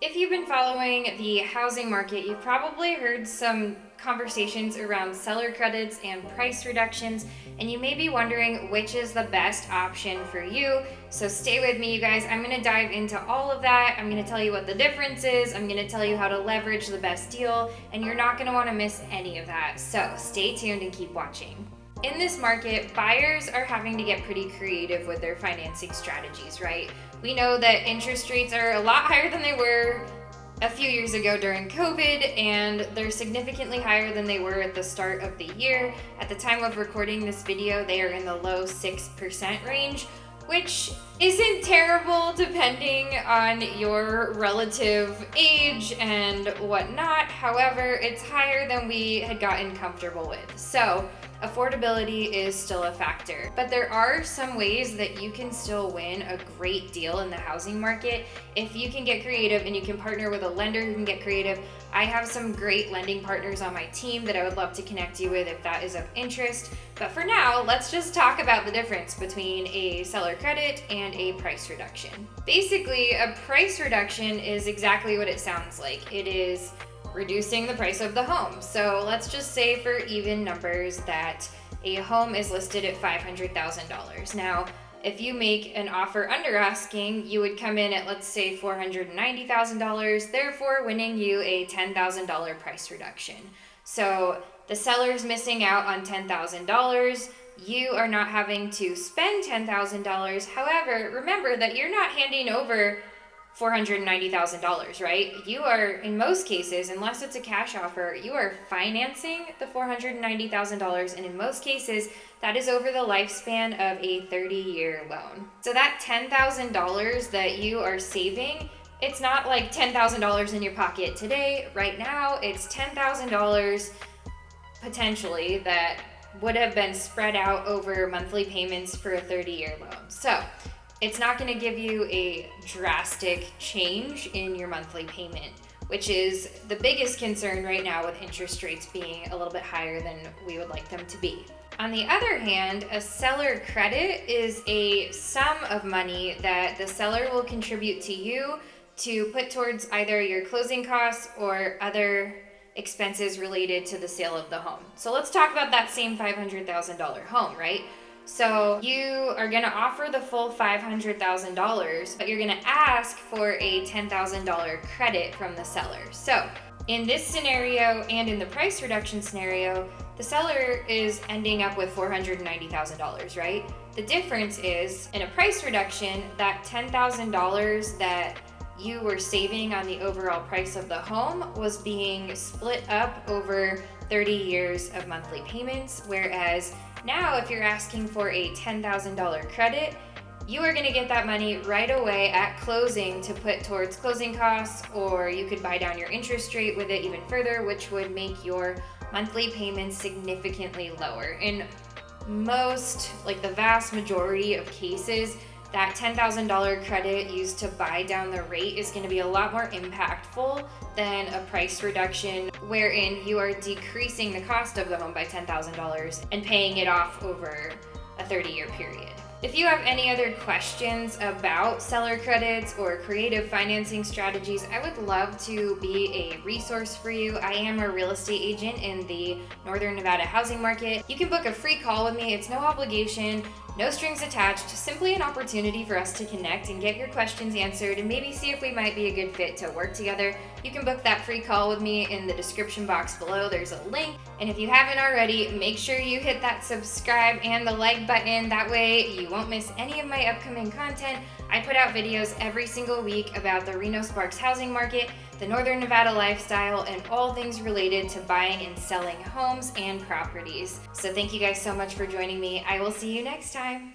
If you've been following the housing market, you've probably heard some conversations around seller credits and price reductions, and you may be wondering which is the best option for you. So stay with me, you guys. I'm going to dive into all of that. I'm going to tell you what the difference is. I'm going to tell you how to leverage the best deal, and you're not going to want to miss any of that. So stay tuned and keep watching. In this market, buyers are having to get pretty creative with their financing strategies, right? We know that interest rates are a lot higher than they were a few years ago during COVID, and they're significantly higher than they were at the start of the year. At the time of recording this video, they are in the low 6% range, which isn't terrible depending on your relative age and whatnot. However, it's higher than we had gotten comfortable with. So affordability is still a factor, but there are some ways that you can still win a great deal in the housing market if you can get creative and you can partner with a lender who can get creative. I have some great lending partners on my team that I would love to connect you with if that is of interest. But for now, let's just talk about the difference between a seller credit and a price reduction. Basically, a price reduction is exactly what it sounds like. It is reducing the price of the home. So let's just say for even numbers that a home is listed at $500,000. Now, if you make an offer under asking, you would come in at, let's say, $490,000, therefore winning you a $10,000 price reduction. So the seller's missing out on $10,000. You are not having to spend $10,000. However, remember that you're not handing over $490,000, right? You are, in most cases, unless it's a cash offer, you are financing the $490,000, and in most cases, that is over the lifespan of a 30-year loan. So that $10,000 that you are saving, it's not like $10,000 in your pocket today. Right now, it's $10,000 potentially that would have been spread out over monthly payments for a 30-year loan. So it's not going to give you a drastic change in your monthly payment, which is the biggest concern right now with interest rates being a little bit higher than we would like them to be. On the other hand, a seller credit is a sum of money that the seller will contribute to you to put towards either your closing costs or other expenses related to the sale of the home. So let's talk about that same $500,000 home, right? So you are going to offer the full $500,000, but you're going to ask for a $10,000 credit from the seller. So in this scenario and in the price reduction scenario, the seller is ending up with $490,000, right? The difference is in a price reduction, that $10,000 that you were saving on the overall price of the home was being split up over 30 years of monthly payments, whereas now, if you're asking for a $10,000 credit, you are going to get that money right away at closing to put towards closing costs, or you could buy down your interest rate with it even further, which would make your monthly payments significantly lower. In most, like the vast majority of cases, that $10,000 credit used to buy down the rate is going to be a lot more impactful than a price reduction wherein you are decreasing the cost of the home by $10,000 and paying it off over a 30-year period. If you have any other questions about seller credits or creative financing strategies, I would love to be a resource for you. I am a real estate agent in the Northern Nevada housing market. You can book a free call with me. It's no obligation, no strings attached, simply an opportunity for us to connect and get your questions answered and maybe see if we might be a good fit to work together. You can book that free call with me in the description box below. There's a link. And if you haven't already, make sure you hit that subscribe and the like button. That way you won't miss any of my upcoming content. I put out videos every single week about the Reno Sparks housing market, the Northern Nevada lifestyle, and all things related to buying and selling homes and properties. So thank you guys so much for joining me. I will see you next time.